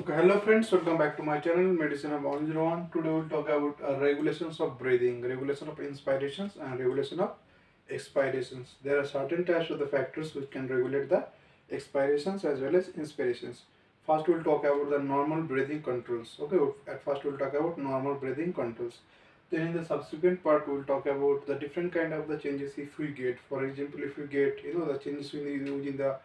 Okay, hello friends, welcome back to my channel Medicine of 101. Today we'll talk about regulations of breathing, regulation of inspirations and regulation of expirations. There are certain types of the factors which can regulate the expirations as well as inspirations. First we'll talk about the normal breathing controls. Okay, at first we'll talk about normal breathing controls. Then in the subsequent part we'll talk about the different kind of the changes if we get. For example, if we get the changes within the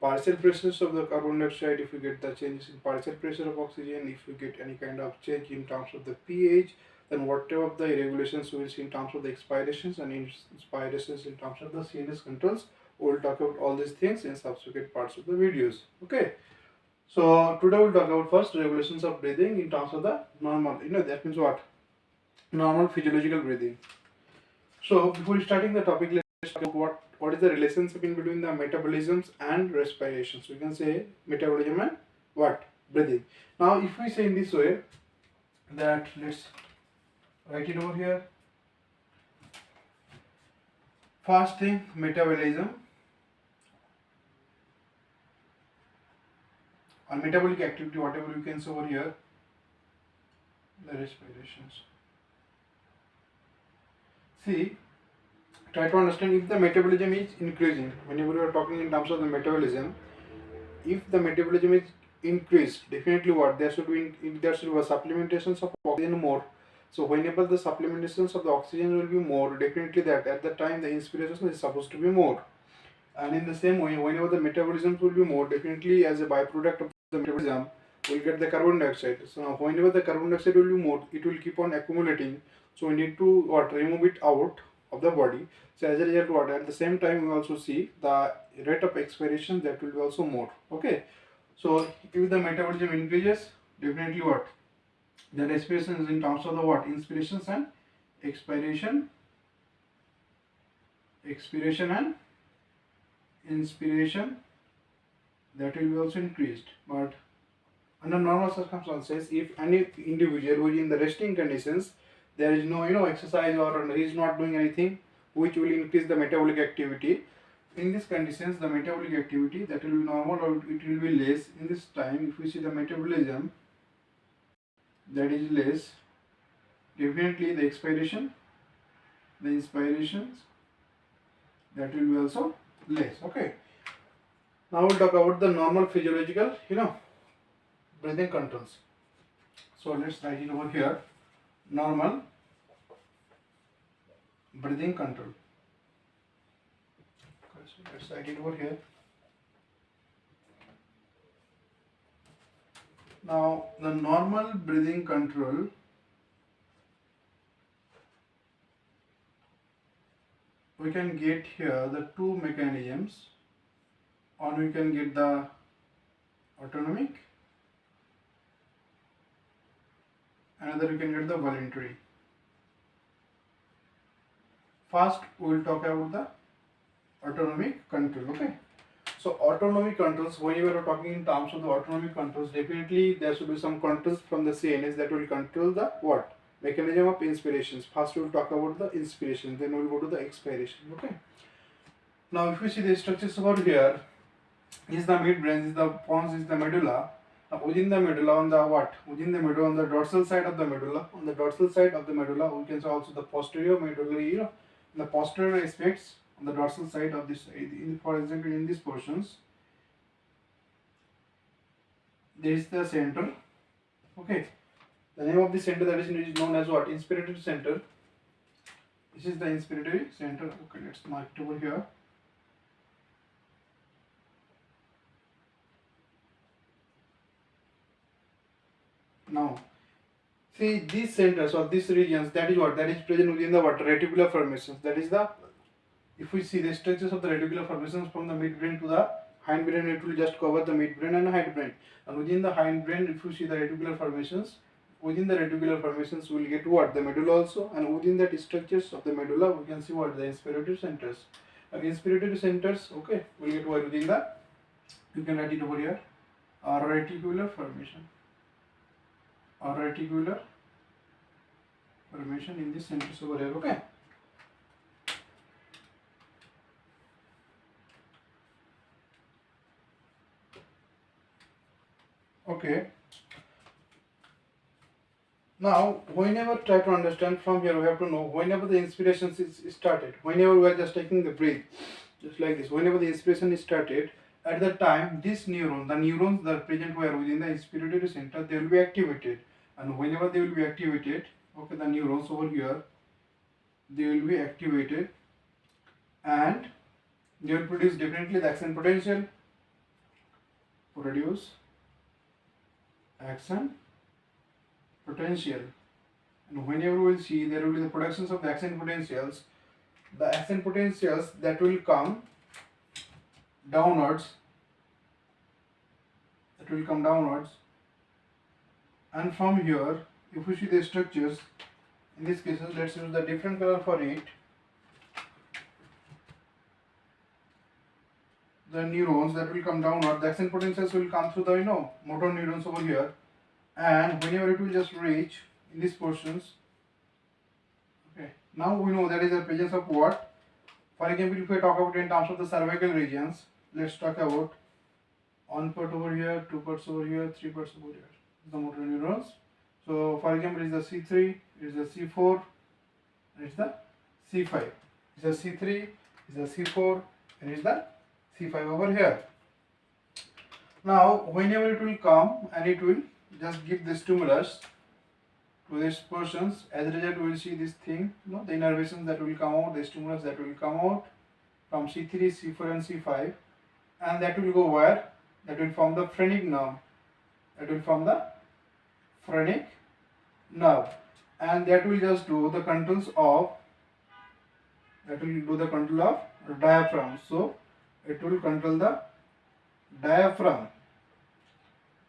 partial pressures of the carbon dioxide, if you get the changes in partial pressure of oxygen, if you get any kind of change in terms of the pH, then whatever of the irregulations we will see in terms of the expirations and inspirations in terms of the CNS controls, we will talk about all these things in subsequent parts of the videos. Okay, so today we'll talk about first regulations of breathing in terms of the normal, that means what? Normal physiological breathing. So before starting the topic, let's talk about what is the relationship in between the metabolisms and respirations. We can say metabolism and what? Breathing. Now if we say in this way, that let's write it over here. First thing, metabolism or metabolic activity, whatever you can say over here, the respirations. See, try to understand if the metabolism is increasing. Whenever you are talking in terms of the metabolism, if the metabolism is increased, definitely what? There should be supplementations of oxygen more. So whenever the supplementations of the oxygen will be more, definitely that at the time the inspiration is supposed to be more. And in the same way, whenever the metabolism will be more, definitely as a byproduct of the metabolism, we'll get the carbon dioxide. So now whenever the carbon dioxide will be more, it will keep on accumulating. So we need to remove it out of the body. So as a result, at the same time we also see the rate of expiration that will be also more. Okay, so if the metabolism increases, definitely the respiration is in terms of the inspirations and expiration and inspiration, that will be also increased. But under normal circumstances, if any individual who is in the resting conditions, there is no exercise or he is not doing anything which will increase the metabolic activity. In these conditions, the metabolic activity that will be normal or it will be less. In this time, if we see the metabolism that is less, definitely the expiration, the inspirations, that will be also less. Okay, now we'll talk about the normal physiological breathing controls. So let's write it over here, normal breathing control. So let's write it over here. Now the normal breathing control, we can get here the two mechanisms, or we can get the autonomic, another we can get the voluntary. First we will talk about the autonomic control. Okay, so autonomic controls, when you are talking in terms of the autonomic controls, definitely there should be some controls from the CNS that will control the mechanism of inspirations. First we will talk about the inspiration, then we will go to the expiration. Okay, now if we see the structures over here, is the midbrain, is the pons, is the medulla. Now within the medulla, on the within the medulla, on the dorsal side of the medulla, we can see also the posterior medulla, the posterior aspects on the dorsal side of this, for example in these portions, there is the center. Okay, the name of the center that is known as Inspiratory Center. This is the Inspiratory Center. Okay, let's mark it over here. Now see these centers or these regions, that is present within the reticular formations. That is the, if we see the structures of the reticular formations from the midbrain to the hindbrain, it will just cover the midbrain and hindbrain. And within the hindbrain, if you see the reticular formations, within the reticular formations we will get the medulla also, and within that structures of the medulla we can see the inspiratory centers. And inspiratory centers, okay, we will get within the, you can write it over here, reticular formation. Or reticular formation in this centers over here. Okay, Okay, Now, whenever try to understand from here, we have to know whenever the inspiration is started, whenever we are just taking the breath, just like this, whenever the inspiration is started, at the time this neuron, the neurons that are present where within the inspiratory center, they will be activated, and whenever they will be activated, okay, the neurons over here, they will be activated, and they will produce definitely the action potential, produce action potential. And whenever we will see, there will be the productions of the action potentials. The action potentials that will come downwards, and from here, if we see the structures, in this case, let's use the different color for it. The neurons that will come downward, the action potentials will come through the motor neurons over here, and whenever it will just reach in these portions. Okay, now we know that is the presence of what? For example, if we talk about in terms of the cervical regions, let's talk about one part over here, two parts over here, three parts over here, the motor neurons. So for example, it is the C3, it is the C4, and it's the C5. It's the C3, it's the C4, and it's the C5 over here. Now, whenever it will come and it will just give the stimulus to these portions, as a result, we will see this thing, the innervations that will come out, the stimulus that will come out from C3, C4, and C5, and that will go where? That will form the phrenic nerve. And that will just do the controls of diaphragm. So it will control the diaphragm,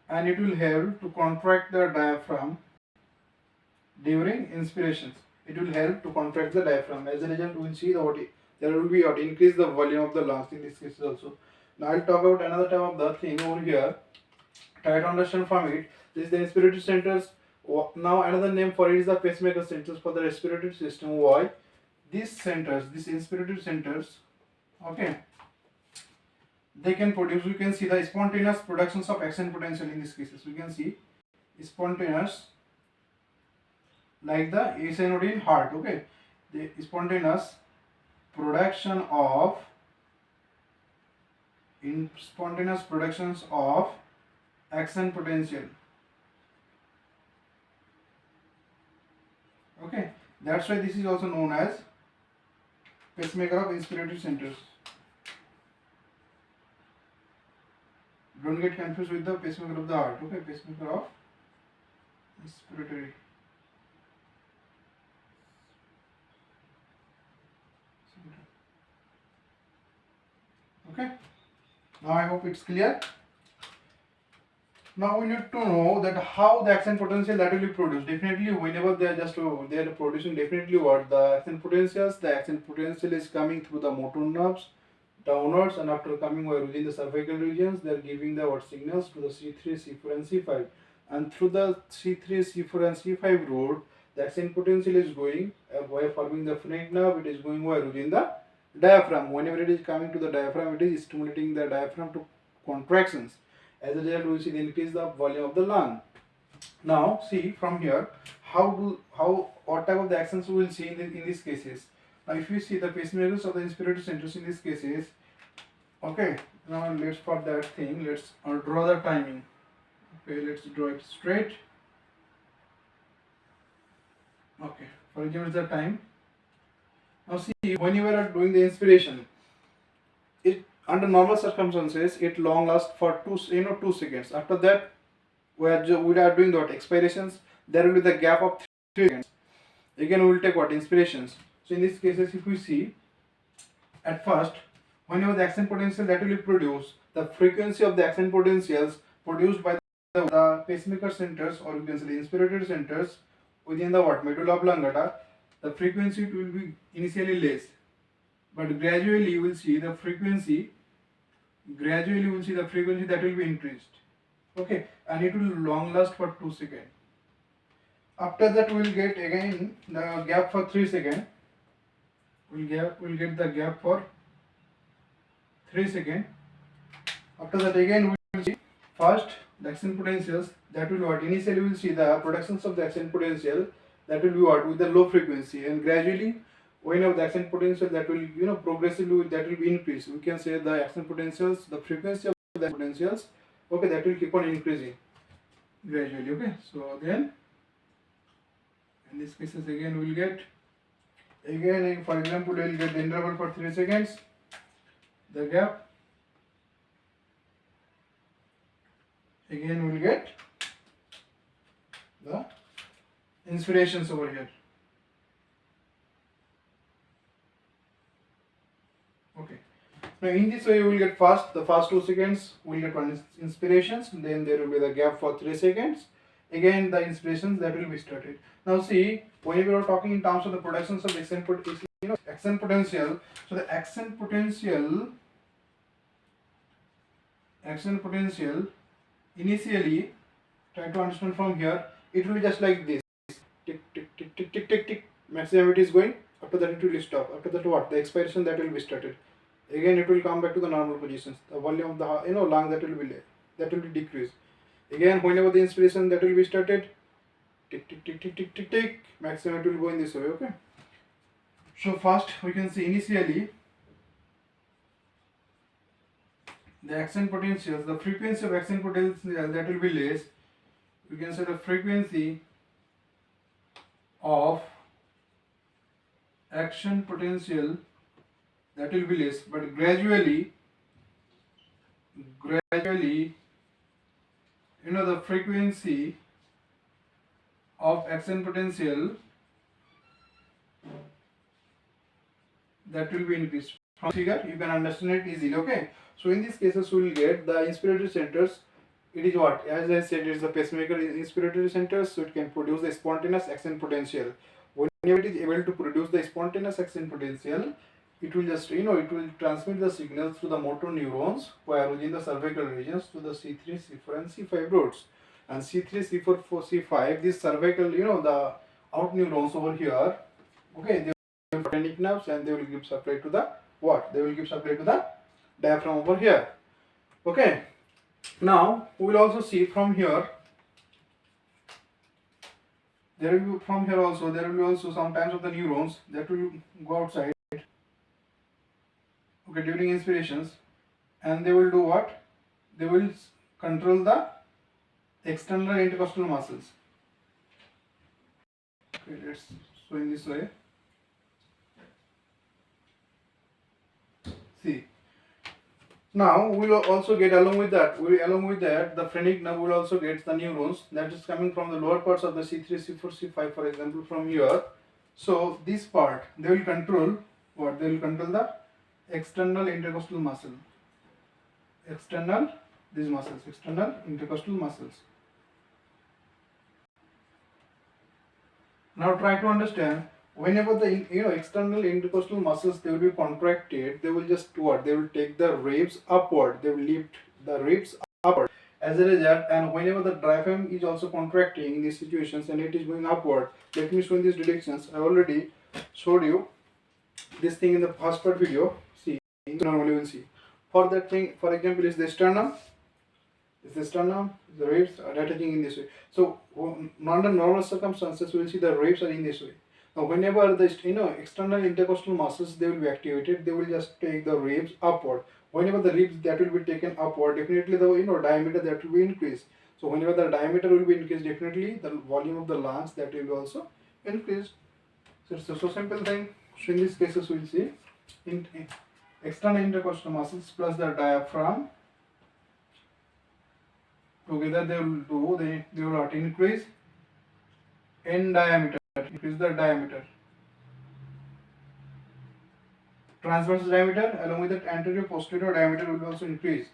and it will help to contract the diaphragm during inspirations. It will help to contract the diaphragm. As a result, we will see there will be increase the volume of the lungs in this case also. Now I'll talk about another type of the thing over here. Try to understand from it. This is the inspiratory centers. Now another name for it is the pacemaker centers for the respiratory system. Why? These inspiratory centers, okay, they can produce, we can see the spontaneous productions of action potential in these cases. We can see spontaneous, like the SNOD in heart, okay, the spontaneous productions of action potential. Okay, that's why this is also known as pacemaker of inspiratory centers. Don't get confused with the pacemaker of the heart. Okay, pacemaker of inspiratory. Okay, now I hope it's clear. Now we need to know that how the action potential that will be produced. Definitely, whenever they are producing, definitely what the action potentials. The action potential is coming through the motor nerves downwards, and after coming within the cervical regions, they are giving the signals to the C3, C4, and C5. And through the C3, C4, and C5 road, the action potential is going by forming the phrenic nerve. It is going within the diaphragm. Whenever it is coming to the diaphragm, it is stimulating the diaphragm to contractions. As a result, we see the increase the volume of the lung. Now, see from here what type of the actions we will see in these cases. Now, if you see the pacemakers of the inspiratory centers in these cases, okay. Now let's for that thing, let's draw the timing. Okay, let's draw it straight. Okay, for example, the time. Now see, when you are doing the inspiration, it under normal circumstances it long lasts for 2 seconds. After that, we are doing what expirations. There will be the gap of 3 seconds. Again, we will take what inspirations. So in these cases, if we see at first, whenever the action potential that will be produced, the frequency of the action potentials produced by the pacemaker centers, or you can say the inspiratory centers within the medulla oblongata, the frequency will be initially less, but gradually you will see the frequency. That will be increased. Okay, and it will long last for 2 seconds. After that, we will get again the gap for 3 seconds. We'll get the gap for 3 seconds. After that, again we will see first the accent potentials, that will what? Initially we will see the productions of the accent potential, that will be what? With the low frequency, and gradually whenever the accent potential, that will progressively that will be increased. We can say the accent potentials, the frequency of the potentials, okay, that will keep on increasing gradually. Okay, so then in this cases again we will get, again for example we will get the interval for 3 seconds, the gap, again we will get the inspirations over here. Okay, now in this way you will get the first 2 seconds we will get one inspirations, then there will be the gap for 3 seconds, again the inspirations that will be started. Now see, when we are talking in terms of the productions of accent potential, so the accent potential initially, try to understand from here, it will be just like this, tick tick tick tick tick tick tick, maximum it is going, after that it will stop, after that what? The expiration that will be started, again it will come back to the normal positions, the volume of the lung that will be decreased, again whenever the inspiration that will be started, tick tick tick tick tick tick tick, maximum it will go in this way. Okay, so first we can see initially the accent potentials, the frequency of accent potential that will be less, we can say the frequency of action potential that will be less, but gradually the frequency of action potential that will be increased. From figure you can understand it easily. Okay, so in these cases we will get the inspiratory centers. It is what, as I said, it is the pacemaker inspiratory centers, so it can produce the spontaneous action potential. Whenever it is able to produce the spontaneous action potential, it will just it will transmit the signals to the motor neurons where within the cervical regions to the C3, C4 and C5 rods. And C3, C4, C5, this cervical, the out neurons over here, okay, they will have phrenic nerves and they will give supply to the what? They will give supply to the diaphragm over here. Okay, now we will also see from here, there will be also sometimes of the neurons that will go outside, okay, during inspirations, and they will do what? They will control the external intercostal muscles. Okay, let's show in this way. See, now we will also get along with that the phrenic nerve will also get the neurons that is coming from the lower parts of the C3, C4, C5, for example, from here. So this part they will control what? They will control the external intercostal muscle. External intercostal muscles. Now try to understand, whenever the external intercostal muscles they will be contracted, they will just what? They will take the ribs upward. They will lift the ribs upward. As a result, and whenever the diaphragm is also contracting in these situations and it is going upward, let me show in these directions. I already showed you this thing in the first part video. See, normally we will see. For that thing, for example, is the sternum. The ribs are attaching in this way. So under normal circumstances, we will see the ribs are in this way. Now, whenever the external intercostal muscles they will be activated, they will just take the ribs upward. Whenever the ribs that will be taken upward, definitely the diameter that will be increased. So whenever the diameter will be increased, definitely the volume of the lungs that will be also increased. So it's a so simple thing. So in these cases, we will see external intercostal muscles plus the diaphragm together they will increase in diameter. Increase the diameter, transverse diameter, along with that anterior posterior diameter will also increase.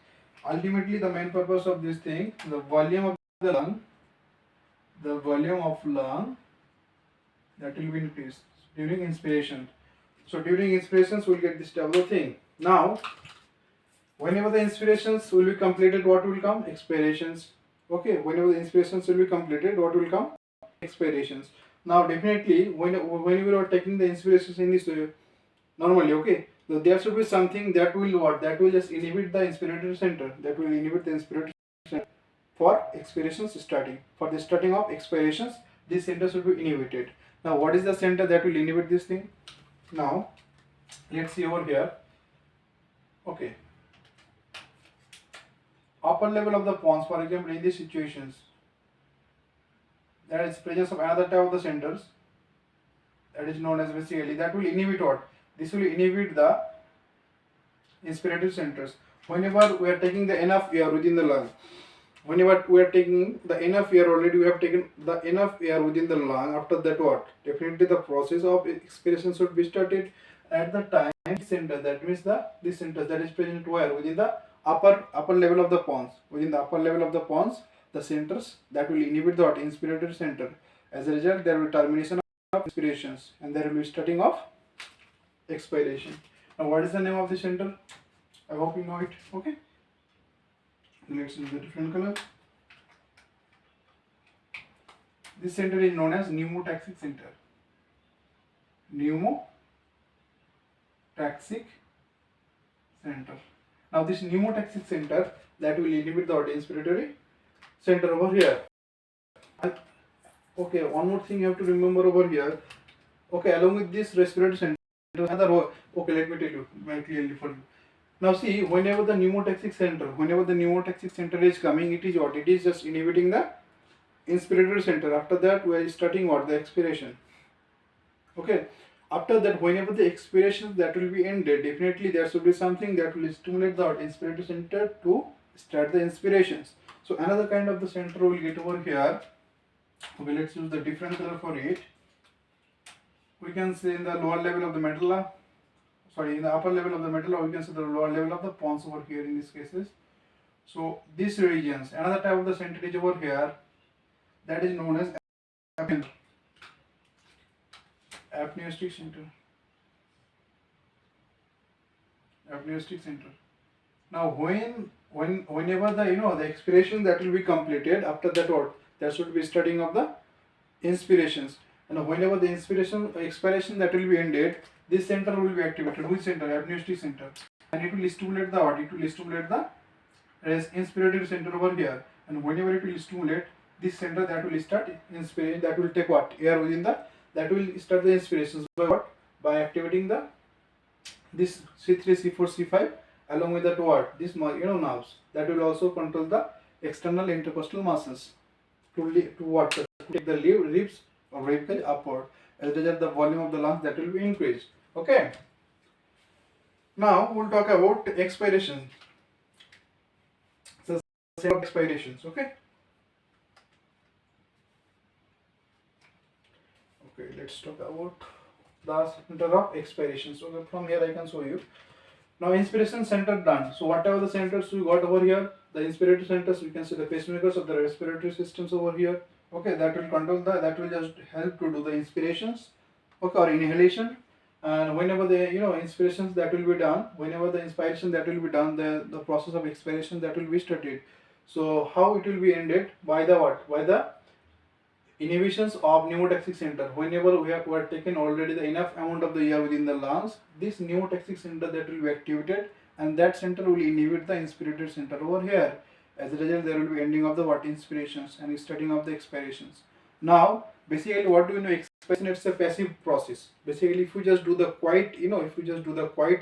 Ultimately, the main purpose of this thing, the volume of lung that will be increased during inspiration. So during inspirations we will get this double thing. Now whenever the inspirations will be completed, what will come? Expirations. Okay, whenever the inspirations will be completed, what will come? Expirations. Now definitely when we are taking the inspirations in this way, normally, okay, so there should be something that will just inhibit the inspiratory center, that will inhibit the inspiratory center. for expirations starting. For the starting of expirations, these centers will be inhibited. Now, what is the center that will inhibit this thing? Now, let's see over here. Okay. Upper level of the pons, for example, in these situations, there is presence of another type of the centers that is known as basically that will inhibit what? This will inhibit the inspiratory centers. Whenever we are taking the enough air within the lung, whenever we are taking the enough air, already we have taken the enough air within the lung, after that what? Definitely the process of expiration should be started. At the time center, that means this center that is present where? Within the upper level of the pons. Within the upper level of the pons, the centers that will inhibit the what? Inspiratory center. As a result, there will be termination of inspirations and there will be starting of expiration. Now, what is the name of the center? I hope you know it. Okay. Let's use a different color. This center is known as Pneumotaxic Center. Pneumotaxic Center. Now, this Pneumotaxic Center that will inhibit the inspiratory center over here. Okay, one more thing you have to remember over here. Okay, along with this respiratory center, another. Okay, let me tell you very clearly for you. Now see, whenever the pneumotaxic center is coming, it is what? It is just inhibiting the inspiratory center. After that, we are starting what? The expiration. Okay. After that, whenever the expiration that will be ended, definitely there should be something that will stimulate the inspiratory center to start the inspirations. So another kind of the center we will get over here. Okay, let's use the different color for it. We can say in the lower level of the medulla. In the upper level of the medulla, we can see the lower level of the pons over here in these cases. So these regions, another type of the center is over here, that is known as Apneustic Center. Apneustic Center. Now, whenever the expiration that will be completed, after that what? There should be starting of the inspirations. And whenever the expiration that will be ended, this center will be activated. Which center? Apneustic Center. And it will stimulate the what? It will stimulate the inspiratory center over here. And whenever it will stimulate this center, that will start inspiration. That will take what? Air within that will start the inspirations by what? By activating this C3, C4, C5 along with that what? This nerves. That will also control the external intercostal muscles to what? To take the ribs or rib cage upward. As a result, the volume of the lungs that will be increased. Okay. Now we'll talk about expiration. So expirations. Okay. Okay. Let's talk about the center of expirations. So from here I can show you. Now inspiration center done. So whatever the centers we got over here, the inspiratory centers, we can see the pacemakers of the respiratory systems over here. Okay, that will control that will just help to do the inspirations, okay, or inhalation. And whenever the inspirations that will be done, whenever the inspiration that will be done, the process of expiration that will be started. So how it will be ended? By the what? By the inhibitions of pneumotaxic center. Whenever we have taken already the enough amount of the air within the lungs, this pneumotaxic center that will be activated, and that center will inhibit the inspiratory center over here. As a result, there will be ending of the what? Inspirations and starting of the expirations. Now, basically, what do we know? Expiration, it's a passive process. Basically, if we just do the quiet,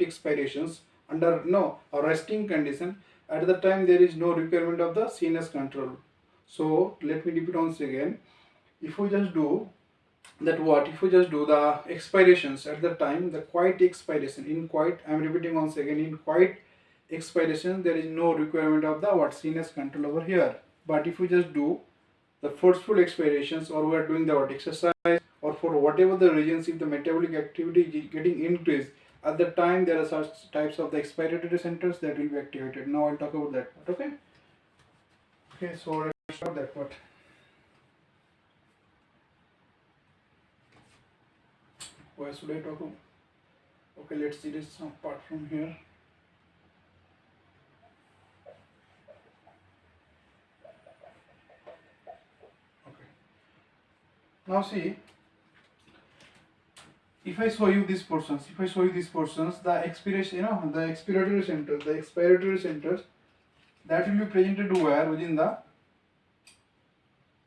expirations under a resting condition, at the time there is no requirement of the sinus control. So let me repeat once again. If we just do that what? If we just do the expirations at the time, the quiet expiration, in quiet, I am repeating once again, in quiet expiration, there is no requirement of the what? Sinus control over here. But if we just do the forceful expirations, or we are doing the what? Exercise, or for whatever the reasons, if the metabolic activity is getting increased, at the time there are such types of the expiratory centers that will be activated. Now I'll talk about that part. Okay. Okay. So let's start that part. Why should I talk about? Okay, let's see this part from here. Okay. Now see, if I show you these portions, the expiration, the expiratory centers, that will be presented where? Within the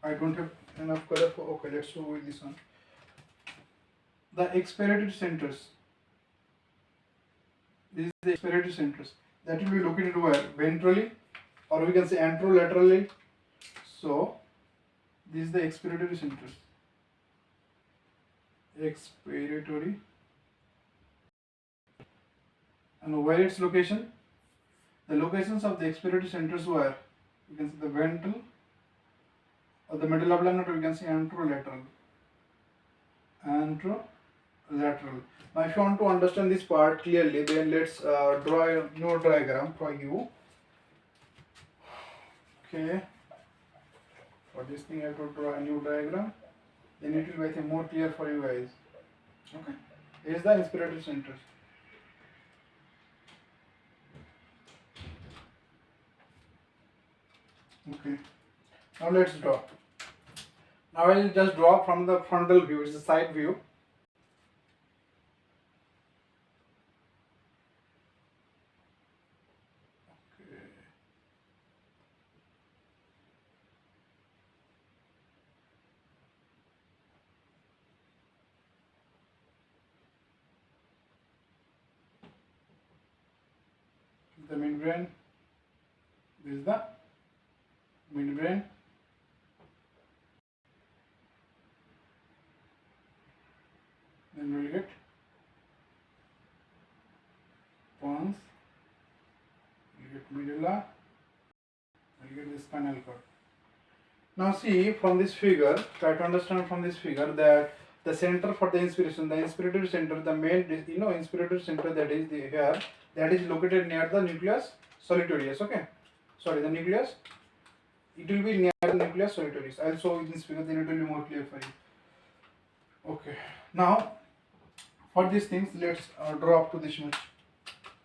I don't have enough color for, okay, let's go with this one. The expiratory centers. This is the expiratory centers. That will be located where? Ventrally, or we can say anterolaterally. So, this is the expiratory centers. Expiratory. And where its location? The locations of the expiratory centers were, you can see the ventral, or the medulla oblongata, we can say anterolateral. Anterolateral. Now, if you want to understand this part clearly, then let's draw a new diagram for you. Okay. For this thing, I have to draw a new diagram. Then it will be, I think, more clear for you guys. Okay. Here is the inspiratory centers. Okay. Now let's draw. Now I will just draw from the frontal view. It's the side view. Okay. The midbrain. This is the midbrain. Then we will get pons, we will get medulla, we will get the spinal cord. Now see from this figure, try to understand from this figure that the center for the inspiration, the inspiratory center, the main, inspiratory center that is here, that is located near the nucleus solitarius. Okay, sorry, the nucleus. It will be near the nucleus solitarius. I'll show in this figure, then it will be more clear for you. Okay, now for these things, let's draw up to this much.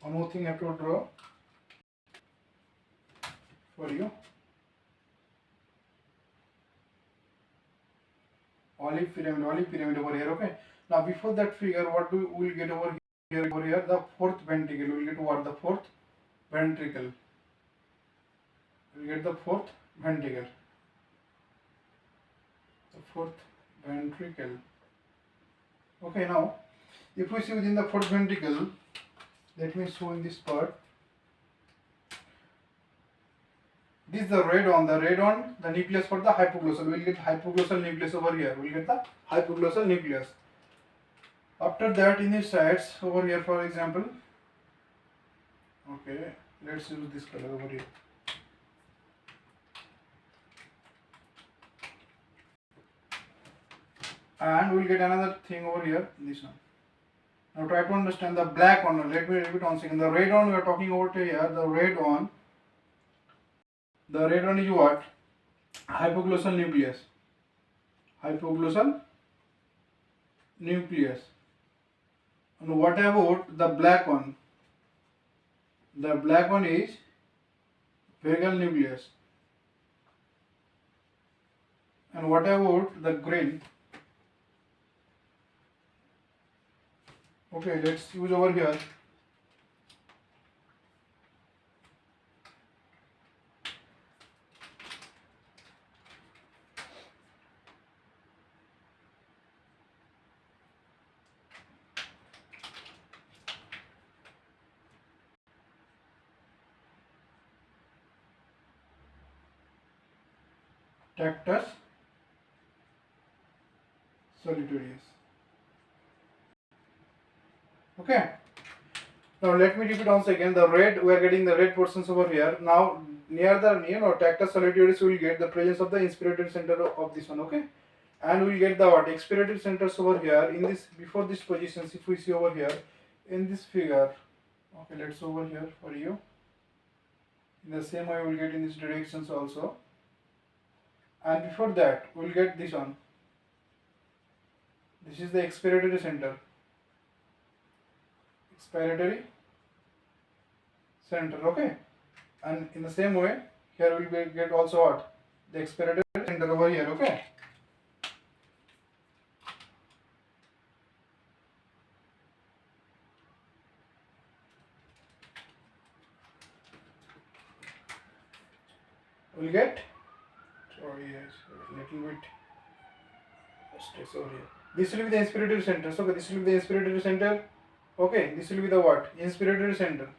One more thing I have to draw for you. Olive pyramid over here. Okay. Now before that figure, what we will get over here? Over here, the fourth ventricle. We will get what? The fourth ventricle. We will get the fourth ventricle. The fourth ventricle. Okay. Now, if we see within the fourth ventricle, let me show in this part. This is the radon. The radon, the nucleus for the hypoglossal. We will get hypoglossal nucleus over here. We will get the hypoglossal nucleus. After that, in the sides over here, for example, okay, let's use this color over here. And we will get another thing over here, this one. Now try to understand the black one. Let me repeat once again. The radon we are talking about here, the radon is what? Hypoglossal nucleus. Hypoglossal nucleus. And what about the black one? The black one is vagal nucleus. And what about the green? Okay, let's use over here. Tractus solitarius. Okay. Now let me repeat once again. The red, we are getting the red portions over here. Now near the tractus solitarius, we will get the presence of the inspiratory center of this one. Okay, and we will get the what? Expiratory centers over here. In this, before this positions, if we see over here in this figure. Okay, let's over here for you. In the same way, we will get in these directions also. And before that, we will get this one. This is the expiratory center. Expiratory center, okay. And in the same way, here we will get also what? The expiratory center over here, okay. We'll get Sorry, yes, little bit stress over here. This will be the inspiratory center. So this will be the inspiratory center. Okay, this will be the what? Inspiratory center.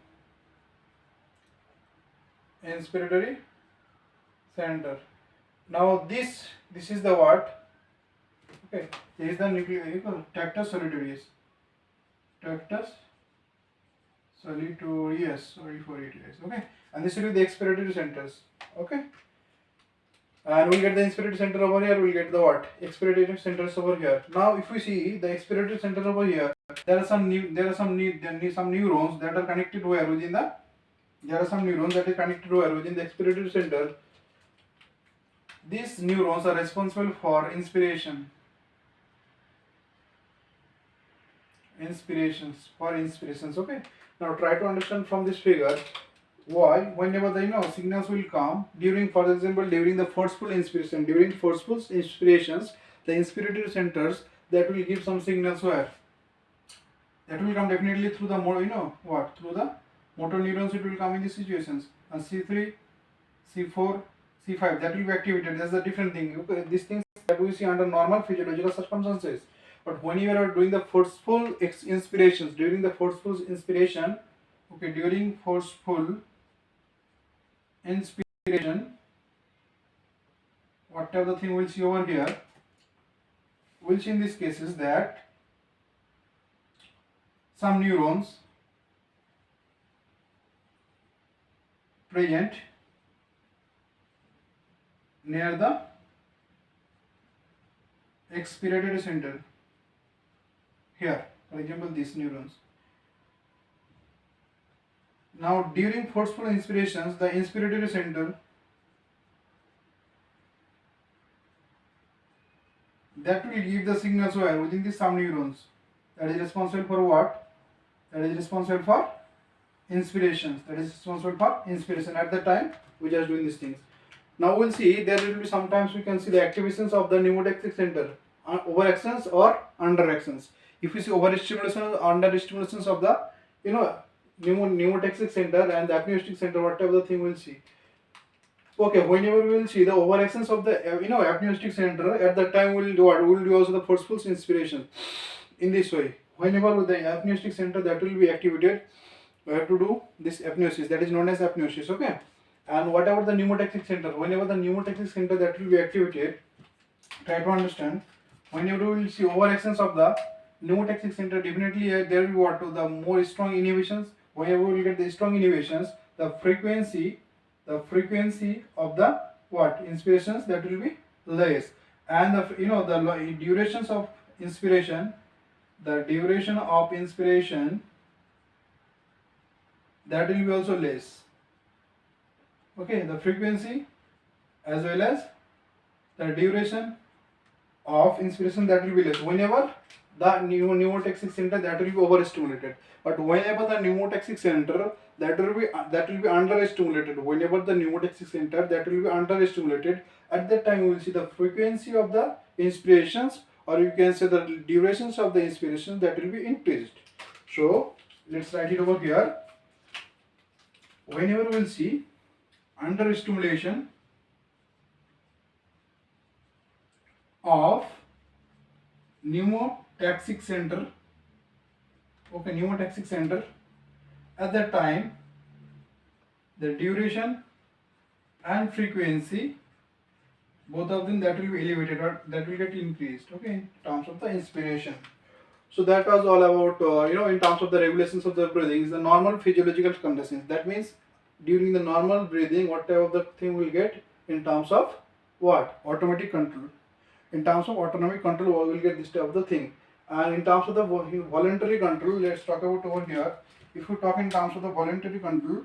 Inspiratory center. Now this is the what? Okay, this is the nucleus. Tractus solitarius. Tractus solitarius. Sorry for it, guys. Okay, and this will be the expiratory centers. Okay. And we'll get the inspiratory center over here, we'll get the what? Expiratory centers over here. Now if we see the expiratory center over here, there are some neurons that are connected where within the expiratory center. These neurons are responsible for inspirations for inspirations. Okay. Now try to understand from this figure why whenever the signals will come during, for example, during the forceful inspiration, during forceful inspirations, the inspiratory centers that will give some signals where that will come definitely through the through the motor neurons. It will come in these situations, and C3, C4, C5 that will be activated. That's a different thing. Okay, these things that we see under normal physiological circumstances. But when you are doing the forceful inspirations, during the forceful inspiration, okay, during forceful inspiration, whatever the thing we'll see over here, we'll see in these cases that some neurons present near the expiratory center. Here, for example, these neurons. Now, during forceful inspirations, the inspiratory center that will give the signals where within these some neurons that is responsible for what? That is responsible for inspirations. That is responsible for inspiration. At the time, we just doing these things. Now we'll see there will be sometimes we can see the activations of the Pneumotaxic center, overactions or underactions. If we see overstimulation or understimulations of the Pneumotaxic center and the Apneustic center, whatever the thing we'll see. Okay, whenever we will see the overactions of the Apneustic center, at that time we'll do what? We'll do also the forceful inspiration in this way. Whenever the Apneustic center that will be activated, we have to do this apneusis, that is known as apneusis. Okay, and whatever the Pneumotaxic center, whenever the Pneumotaxic center that will be activated, try to understand. Whenever we will see overactions of the Pneumotaxic center, definitely there will be what? The more strong inhibitions. Whenever we will get the strong inhibitions, the frequency of the what? Inspirations that will be less, and the durations of inspiration, that will be also less. Okay, the frequency as well as the duration of inspiration that will be less whenever the Pneumotaxic center that will be overstimulated. But whenever the Pneumotaxic center that will be understimulated, whenever the Pneumotaxic center that will be understimulated, at that time we will see the frequency of the inspirations, or you can say the durations of the inspirations that will be increased. So let's write it over here. Whenever we will see understimulation of Pneumotaxic center, okay, Pneumotaxic center, at that time the duration and frequency, both of them that will be elevated or that will get increased, okay, in terms of the inspiration. So that was all about in terms of the regulations of the breathing is the normal physiological conditions. That means during the normal breathing, whatever the thing will get in terms of what? Automatic control. In terms of autonomic control, we will get this type of the thing. And in terms of the voluntary control, let's talk about over here. If we talk in terms of the voluntary control,